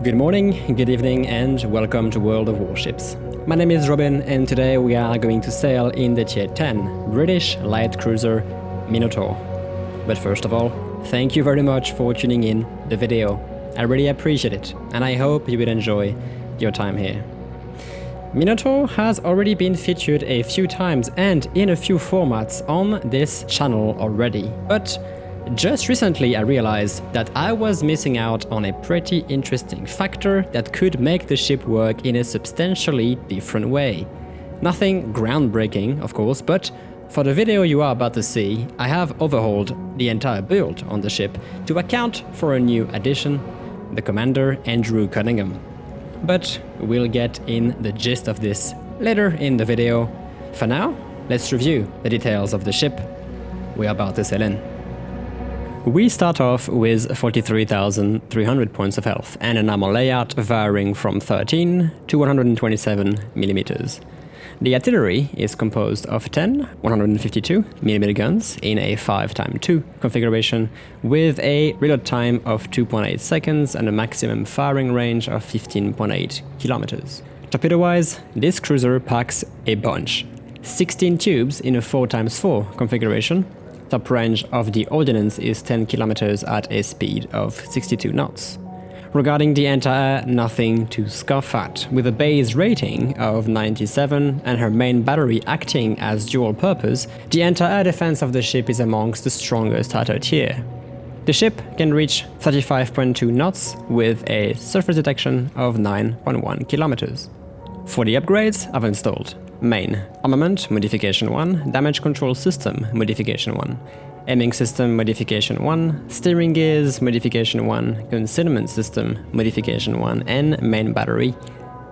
Good morning, good evening, and welcome to World of Warships. My name is Robin, and today we are going to sail in the Tier 10 British light cruiser Minotaur. But first of all, thank you very much for tuning in the video. I really appreciate it, and I hope you will enjoy your time here. Minotaur has already been featured a few times and in a few formats on this channel already, but just recently I realized that I was missing out on a pretty interesting factor that could make the ship work in a substantially different way. Nothing groundbreaking, of course, but for the video you are about to see, I have overhauled the entire build on the ship to account for a new addition, the commander Andrew Cunningham. But we'll get in the gist of this later in the video. For now, let's review the details of the ship we're about to sail in. We start off with 43,300 points of health and an armor layout varying from 13 to 127 mm. The artillery is composed of 10 152mm guns in a 5x2 configuration with a reload time of 2.8 seconds and a maximum firing range of 15.8 km. Torpedo-wise, this cruiser packs a bunch. 16 tubes in a 4x4 configuration. Top range of the ordnance is 10 km at a speed of 62 knots. Regarding the anti-air, nothing to scoff at, with a base rating of 97 and her main battery acting as dual purpose, the anti-air defense of the ship is amongst the strongest at her tier. The ship can reach 35.2 knots with a surface detection of 9.1 km. For the upgrades I've installed: Main Armament Modification 1, Damage Control System Modification 1, Aiming System Modification 1, Steering Gears Modification 1, Concealment System Modification 1, and Main Battery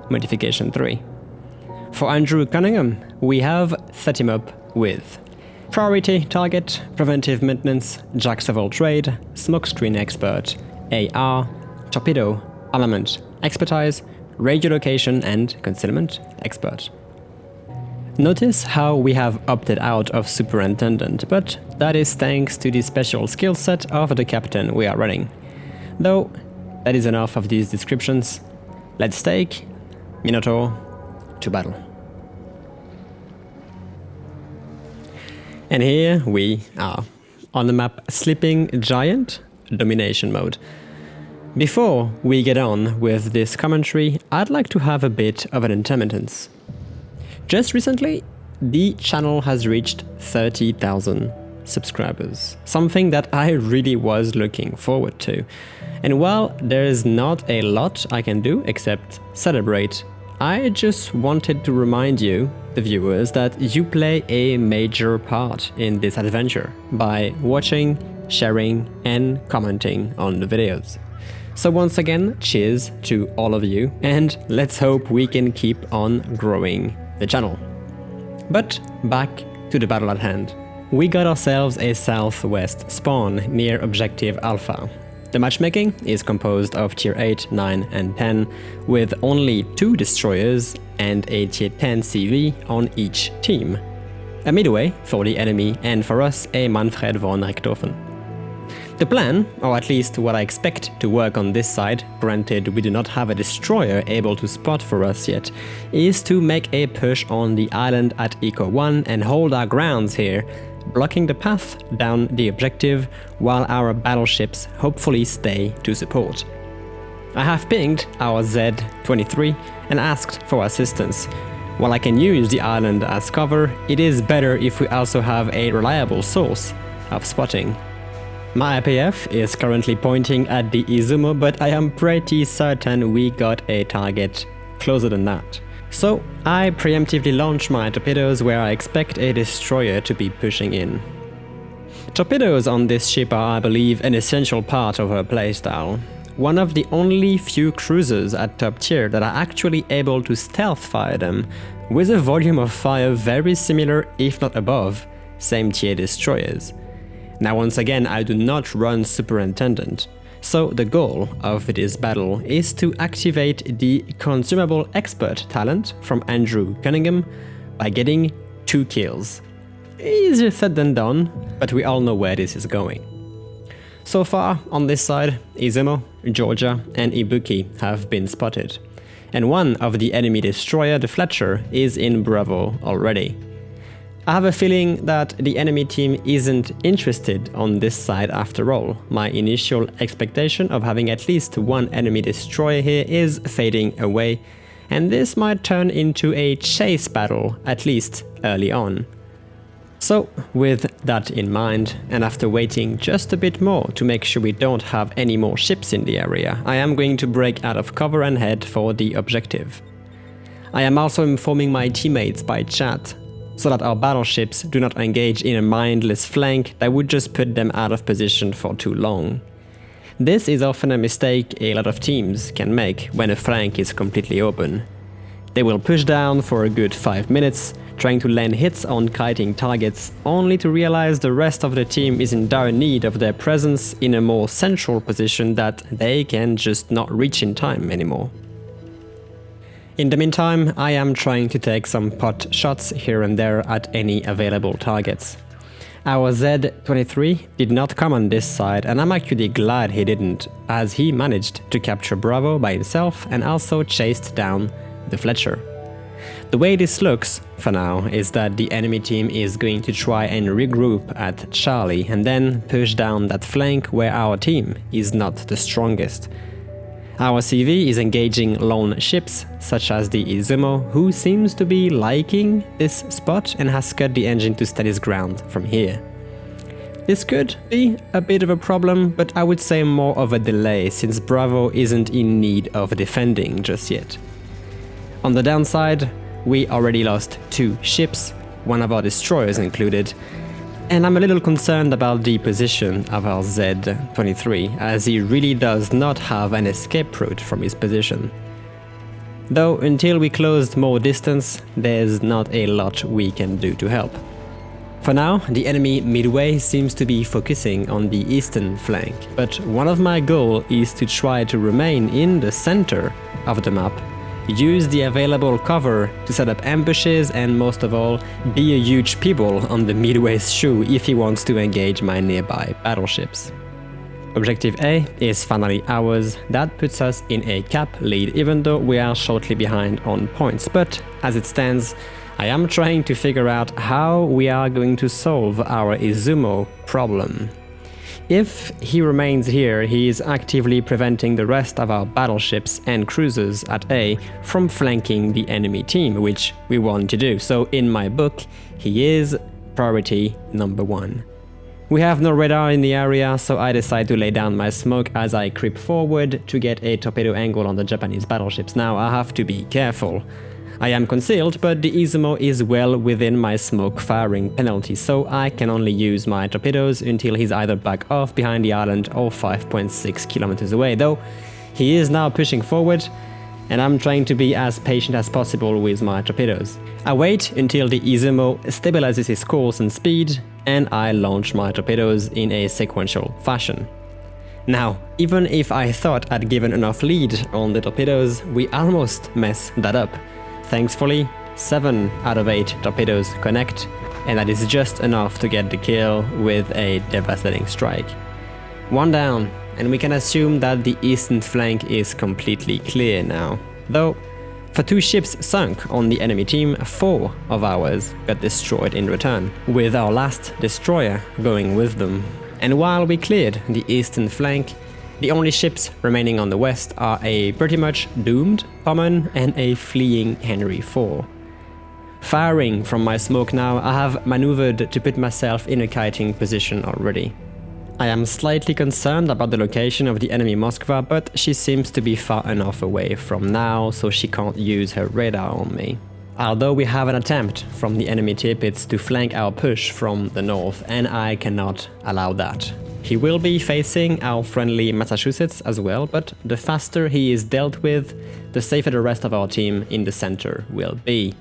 Modification 3. For Andrew Cunningham, we have set him up with Priority Target, Preventive Maintenance, Jacks of all Trade, Smokescreen Expert, AR, Torpedo, Armament Expertise, Radio Location and Concealment Expert. Notice how we have opted out of Superintendent, but that is thanks to the special skill set of the captain we are running. Though, that is enough of these descriptions. Let's take Minotaur to battle. And here we are, on the map Sleeping Giant, Domination Mode. Before we get on with this commentary, I'd like to have a bit of an intermittence. Just recently, the channel has reached 30,000 subscribers, something that I really was looking forward to. And while there's not a lot I can do except celebrate, I just wanted to remind you, the viewers, that you play a major part in this adventure by watching, sharing, and commenting on the videos. So once again, cheers to all of you, and let's hope we can keep on growing the channel. But back to the battle at hand. We got ourselves a southwest spawn near Objective Alpha. The matchmaking is composed of Tier 8, 9 and 10, with only 2 destroyers and a Tier 10 CV on each team. A midway for the enemy and for us a Manfred von Richthofen. The plan, or at least what I expect to work on this side, granted we do not have a destroyer able to spot for us yet, is to make a push on the island at Eco 1 and hold our grounds here, blocking the path down the objective while our battleships hopefully stay to support. I have pinged our Z-23 and asked for assistance. While I can use the island as cover, it is better if we also have a reliable source of spotting. My IPF is currently pointing at the Izumo, but I am pretty certain we got a target closer than that. So I preemptively launch my torpedoes where I expect a destroyer to be pushing in. Torpedoes on this ship are, I believe, an essential part of her playstyle. One of the only few cruisers at top tier that are actually able to stealth fire them, with a volume of fire very similar, if not above, same tier destroyers. Now once again, I do not run Superintendent, so the goal of this battle is to activate the consumable expert talent from Andrew Cunningham by getting 2 kills. Easier said than done, but we all know where this is going. So far, on this side, Izumo, Georgia, and Ibuki have been spotted, and one of the enemy destroyer, the Fletcher, is in Bravo already. I have a feeling that the enemy team isn't interested on this side after all. My initial expectation of having at least one enemy destroyer here is fading away, and this might turn into a chase battle, at least early on. So, with that in mind, and after waiting just a bit more to make sure we don't have any more ships in the area, I am going to break out of cover and head for the objective. I am also informing my teammates by chat, so that our battleships do not engage in a mindless flank that would just put them out of position for too long. This is often a mistake a lot of teams can make when a flank is completely open. They will push down for a good 5 minutes, trying to land hits on kiting targets, only to realize the rest of the team is in dire need of their presence in a more central position that they can just not reach in time anymore. In the meantime, I am trying to take some pot shots here and there at any available targets. Our Z-23 did not come on this side, and I'm actually glad he didn't, as he managed to capture Bravo by himself and also chased down the Fletcher. The way this looks, for now, is that the enemy team is going to try and regroup at Charlie and then push down that flank where our team is not the strongest. Our CV is engaging lone ships, such as the Izumo, who seems to be liking this spot and has cut the engine to stand his ground from here. This could be a bit of a problem, but I would say more of a delay, since Bravo isn't in need of defending just yet. On the downside, we already lost 2 ships, one of our destroyers included, and I'm a little concerned about the position of our Z-23, as he really does not have an escape route from his position. Though until we closed more distance, there's not a lot we can do to help. For now, the enemy midway seems to be focusing on the eastern flank, but one of my goals is to try to remain in the center of the map, use the available cover to set up ambushes, and most of all, be a huge pebble on the midway's shoe if he wants to engage my nearby battleships. Objective A is finally ours. That puts us in a cap lead, even though we are shortly behind on points, but as it stands, I am trying to figure out how we are going to solve our Izumo problem. If he remains here, he is actively preventing the rest of our battleships and cruisers at A from flanking the enemy team, which we want to do. So in my book, he is priority number 1. We have no radar in the area, so I decide to lay down my smoke as I creep forward to get a torpedo angle on the Japanese battleships. Now I have to be careful. I am concealed, but the Izumo is well within my smoke firing penalty, so I can only use my torpedoes until he's either back off behind the island or 5.6 kilometers away, though he is now pushing forward, and I'm trying to be as patient as possible with my torpedoes. I wait until the Izumo stabilizes his course and speed, and I launch my torpedoes in a sequential fashion. Now, even if I thought I'd given enough lead on the torpedoes, we almost messed that up. Thankfully, 7 out of 8 torpedoes connect, and that is just enough to get the kill with a devastating strike. 1 down, and we can assume that the eastern flank is completely clear now. Though, for 2 ships sunk on the enemy team, 4 of ours got destroyed in return, with our last destroyer going with them. And while we cleared the eastern flank, the only ships remaining on the west are a pretty much doomed Pommern and a fleeing Henry IV. Firing from my smoke now, I have maneuvered to put myself in a kiting position already. I am slightly concerned about the location of the enemy Moskva, but she seems to be far enough away from now, so she can't use her radar on me. Although we have an attempt from the enemy Tirpitz to flank our push from the north, and I cannot allow that. He will be facing our friendly Massachusetts as well, but the faster he is dealt with, the safer the rest of our team in the center will be.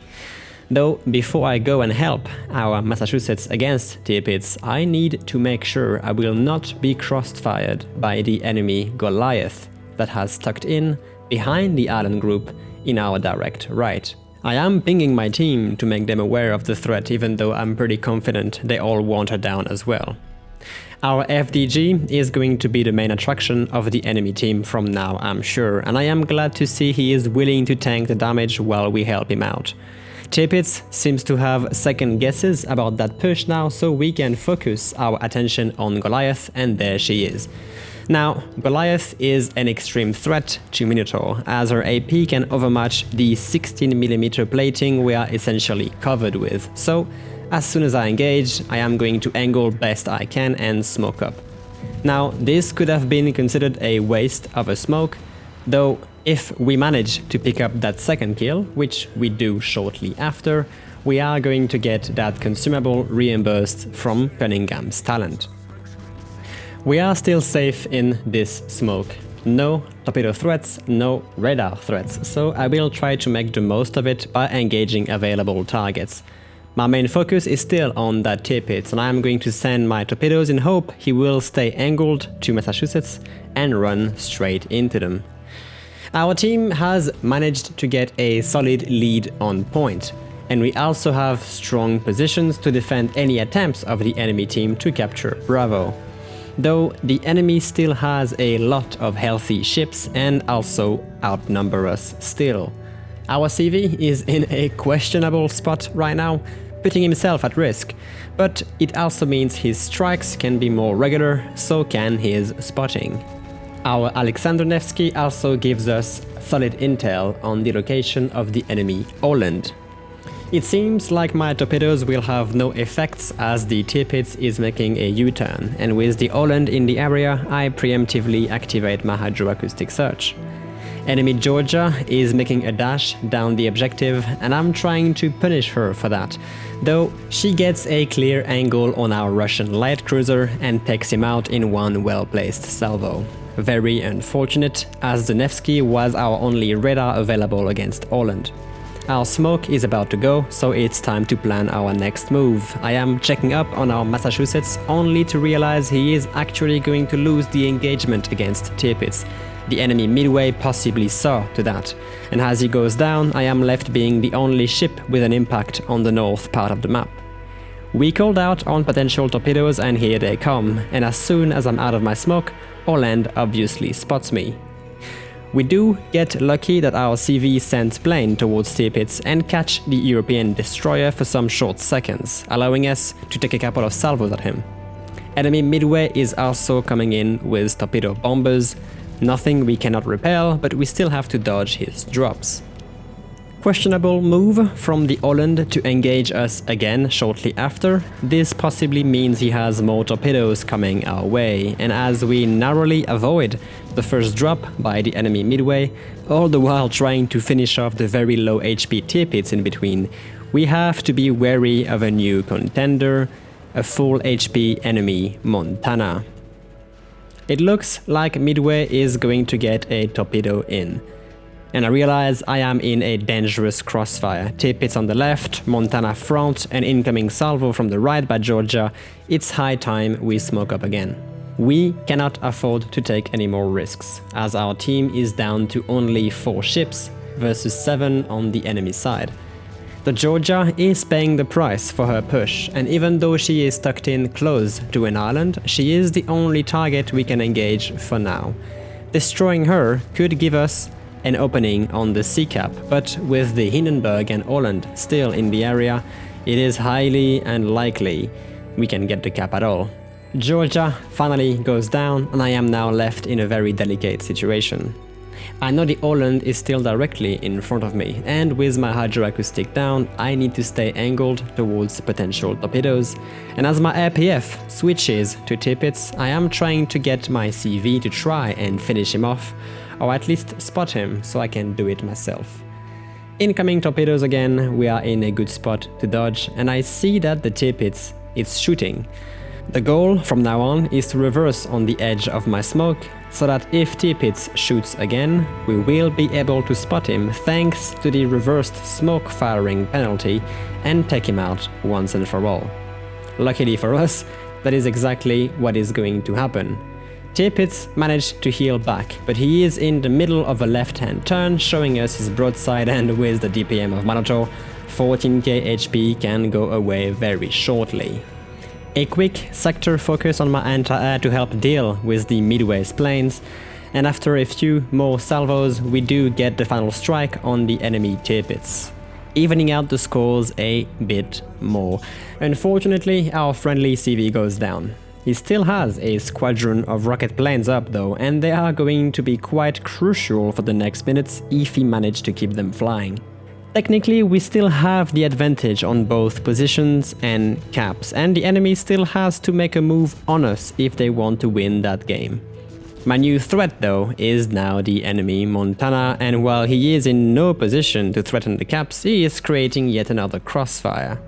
Though, before I go and help our Massachusetts against Tirpitz, I need to make sure I will not be crossfired by the enemy Goliath that has tucked in behind the island group in our direct right. I am pinging my team to make them aware of the threat, even though I'm pretty confident they all want her down as well. Our FDG is going to be the main attraction of the enemy team from now, I'm sure, and I am glad to see he is willing to tank the damage while we help him out. Tirpitz seems to have second guesses about that push now, so we can focus our attention on Goliath, and there she is. Now, Goliath is an extreme threat to Minotaur, as her AP can overmatch the 16mm plating we are essentially covered with, so as soon as I engage, I am going to angle best I can and smoke up. Now, this could have been considered a waste of a smoke, though if we manage to pick up that second kill, which we do shortly after, we are going to get that consumable reimbursed from Cunningham's talent. We are still safe in this smoke. No torpedo threats, no radar threats, so I will try to make the most of it by engaging available targets. My main focus is still on that Tirpitz, and I am going to send my torpedoes in hope he will stay angled to Massachusetts and run straight into them. Our team has managed to get a solid lead on point, and we also have strong positions to defend any attempts of the enemy team to capture Bravo. Though the enemy still has a lot of healthy ships and also outnumber us still. Our CV is in a questionable spot right now, putting himself at risk, but it also means his strikes can be more regular, so can his spotting. Our Alexander Nevsky also gives us solid intel on the location of the enemy Overhauled. It seems like my torpedoes will have no effects as the Tirpitz is making a U-turn, and with the Overhauled in the area, I preemptively activate my hydroacoustic search. Enemy Georgia is making a dash down the objective, and I'm trying to punish her for that, though she gets a clear angle on our Russian light cruiser and takes him out in one well-placed salvo. Very unfortunate, as the Nevsky was our only radar available against Overhauled. Our smoke is about to go, so it's time to plan our next move. I am checking up on our Massachusetts only to realize he is actually going to lose the engagement against Tirpitz. The enemy Midway possibly saw to that, and as he goes down, I am left being the only ship with an impact on the north part of the map. We called out on potential torpedoes and here they come, and as soon as I'm out of my smoke, Overhauled obviously spots me. We do get lucky that our CV sends plane towards Tirpitz and catch the European destroyer for some short seconds, allowing us to take a couple of salvos at him. Enemy Midway is also coming in with torpedo bombers, nothing we cannot repel, but we still have to dodge his drops. Questionable move from the Overhauled to engage us again shortly after. This possibly means he has more torpedoes coming our way, and as we narrowly avoid the first drop by the enemy Midway, all the while trying to finish off the very low HP Tirpitz in between, we have to be wary of a new contender, a full HP enemy Montana. It looks like Midway is going to get a torpedo in. And I realize I am in a dangerous crossfire. Tirpitz on the left, Montana front, an incoming salvo from the right by Georgia. It's high time we smoke up again. We cannot afford to take any more risks, as our team is down to only 4 ships versus 7 on the enemy side. The Georgia is paying the price for her push, and even though she is tucked in close to an island, she is the only target we can engage for now. Destroying her could give us an opening on the sea cap, but with the Hindenburg and Overhauled still in the area, it is highly unlikely we can get the cap at all. Georgia finally goes down, and I am now left in a very delicate situation. I know the Overhauled is still directly in front of me, and with my hydroacoustic down, I need to stay angled towards potential torpedoes, and as my RPF switches to Tirpitz, I am trying to get my CV to try and finish him off, or at least spot him so I can do it myself. Incoming torpedoes again, we are in a good spot to dodge, and I see that the Tirpitz is shooting. The goal from now on is to reverse on the edge of my smoke, so that if Tirpitz shoots again, we will be able to spot him thanks to the reversed smoke firing penalty and take him out once and for all. Luckily for us, that is exactly what is going to happen. Tirpitz managed to heal back, but he is in the middle of a left-hand turn, showing us his broadside, and with the DPM of Minotaur, 14k HP can go away very shortly. A quick sector focus on my anti-air to help deal with the Midway's planes, and after a few more salvos we do get the final strike on the enemy Tirpitz, evening out the scores a bit more. Unfortunately, our friendly CV goes down. He still has a squadron of rocket planes up though, and they are going to be quite crucial for the next minutes if he managed to keep them flying. Technically, we still have the advantage on both positions and caps, and the enemy still has to make a move on us if they want to win that game. My new threat though is now the enemy Montana, and while he is in no position to threaten the caps, he is creating yet another crossfire.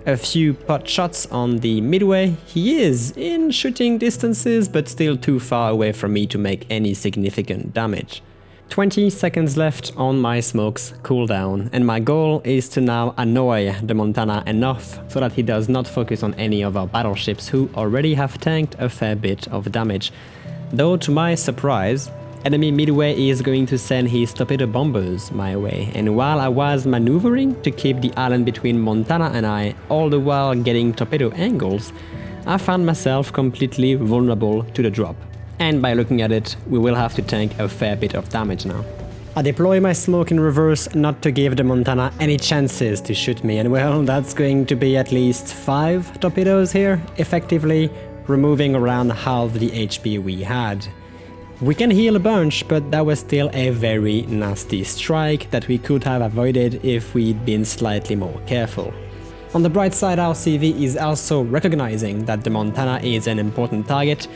A few pot shots on the Midway, he is in shooting distances but still too far away from me to make any significant damage. 20 seconds left on my smoke's cooldown, and my goal is to now annoy the Montana enough so that he does not focus on any of our battleships who already have tanked a fair bit of damage. Though to my surprise, enemy Midway is going to send his torpedo bombers my way, and while I was maneuvering to keep the island between Montana and I, all the while getting torpedo angles, I found myself completely vulnerable to the drop. And by looking at it, we will have to tank a fair bit of damage now. I deploy my smoke in reverse not to give the Montana any chances to shoot me, and well, that's going to be at least 5 torpedoes here, effectively removing around half the HP we had. We can heal a bunch, but that was still a very nasty strike that we could have avoided if we'd been slightly more careful. On the bright side, our CV is also recognizing that the Montana is an important target,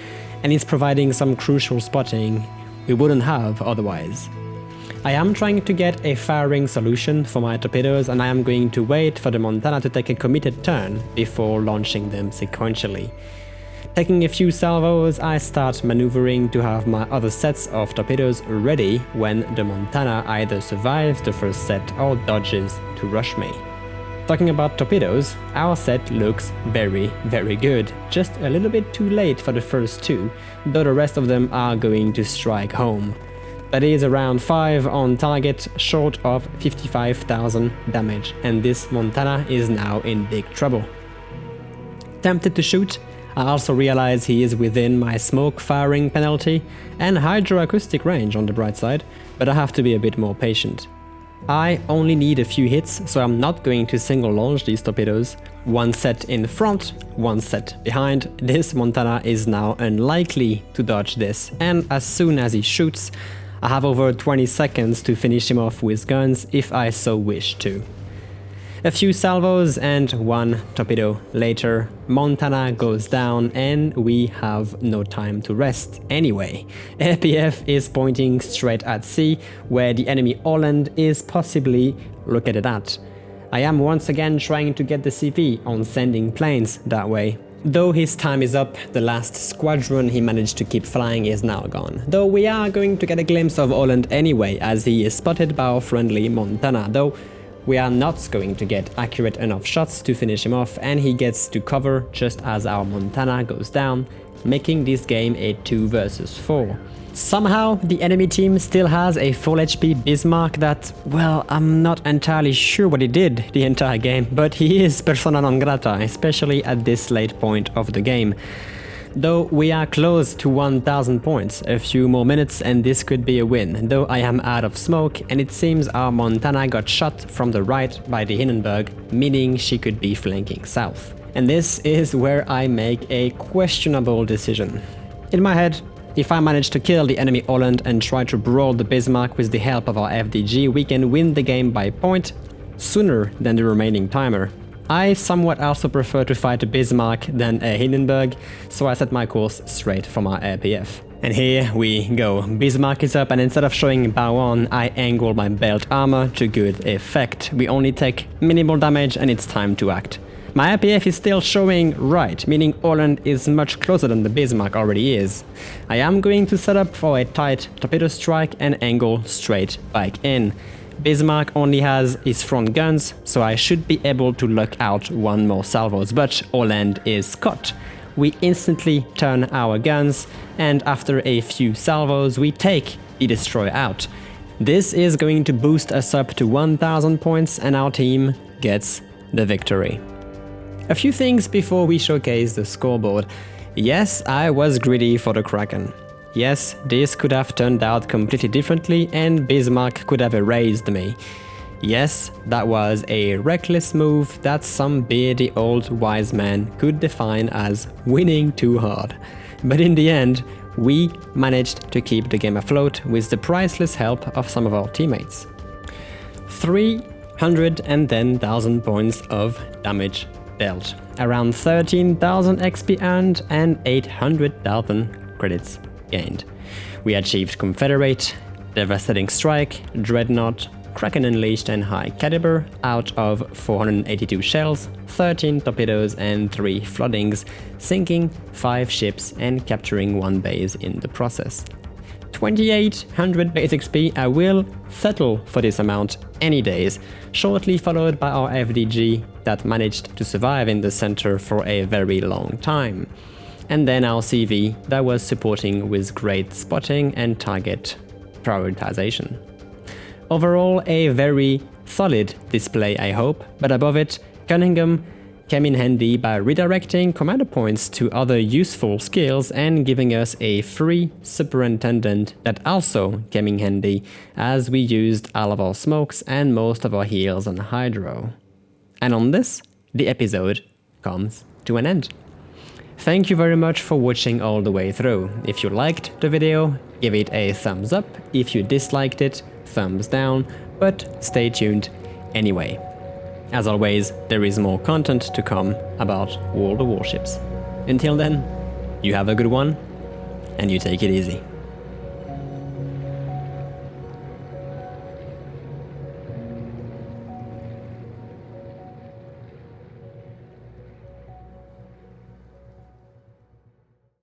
and it's providing some crucial spotting we wouldn't have otherwise. I am trying to get a firing solution for my torpedoes, and I am going to wait for the Montana to take a committed turn before launching them sequentially. Taking a few salvos, I start maneuvering to have my other sets of torpedoes ready when the Montana either survives the first set or dodges to rush me. Talking about torpedoes, our set looks very good, just a little bit too late for the first 2, though the rest of them are going to strike home. That is around 5 on target, short of 55,000 damage, and this Montana is now in big trouble. Tempted to shoot, I also realize he is within my smoke firing penalty and hydroacoustic range on the bright side, but I have to be a bit more patient. I only need a few hits, so I'm not going to single launch these torpedoes. One set in front, one set behind. This Montana is now unlikely to dodge this, and as soon as he shoots, I have over 20 seconds to finish him off with guns if I so wish to. A few salvos and 1 torpedo later, Montana goes down and we have no time to rest anyway. APF is pointing straight at sea, where the enemy island is possibly located at. I am once again trying to get the CP on sending planes that way. Though his time is up, the last squadron he managed to keep flying is now gone. Though we are going to get a glimpse of Holland anyway, as he is spotted by our friendly Montana, though we are not going to get accurate enough shots to finish him off, and he gets to cover just as our Montana goes down, making this game a 2 versus 4. Somehow, the enemy team still has a full HP Bismarck that, well, I'm not entirely sure what he did the entire game, but he is persona non grata, especially at this late point of the game. Though we are close to 1000 points, a few more minutes and this could be a win, though I am out of smoke and it seems our Montana got shot from the right by the Hindenburg, meaning she could be flanking south. And this is where I make a questionable decision. In my head, if I manage to kill the enemy Holland and try to brawl the Bismarck with the help of our FDG, we can win the game by point sooner than the remaining timer. I somewhat also prefer to fight a Bismarck than a Hindenburg, so I set my course straight for my RPF. And here we go. Bismarck is up, and instead of showing bow on, I angle my belt armor to good effect. We only take minimal damage and it's time to act. My RPF is still showing right, meaning Holland is much closer than the Bismarck already is. I am going to set up for a tight torpedo strike and angle straight back in. Bismarck only has his front guns, so I should be able to lock out 1 more salvos, but Holland is caught. We instantly turn our guns, and after a few salvos we take the destroyer out. This is going to boost us up to 1000 points and our team gets the victory. A few things before we showcase the scoreboard. Yes, I was greedy for the Kraken. Yes, this could have turned out completely differently and Bismarck could have erased me. Yes, that was a reckless move that some beardy old wise man could define as winning too hard. But in the end, we managed to keep the game afloat with the priceless help of some of our teammates. 310,000 points of damage dealt, around 13,000 XP earned and 800,000 credits gained. We achieved Confederate, Devastating Strike, Dreadnought, Kraken Unleashed and High Caliber out of 482 shells, 13 torpedoes and 3 floodings, sinking 5 ships and capturing 1 base in the process. 2800 base XP, I will settle for this amount any days, shortly followed by our FDG that managed to survive in the center for a very long time. And then our CV that was supporting with great spotting and target prioritization. Overall, a very solid display, I hope, but above it, Cunningham came in handy by redirecting commander points to other useful skills and giving us a free superintendent that also came in handy as we used all of our smokes and most of our heals on Hydro. And on this, the episode comes to an end. Thank you very much for watching all the way through. If you liked the video, give it a thumbs up. If you disliked it, thumbs down, but stay tuned anyway. As always, there is more content to come about World of Warships. Until then, you have a good one, and you take it easy.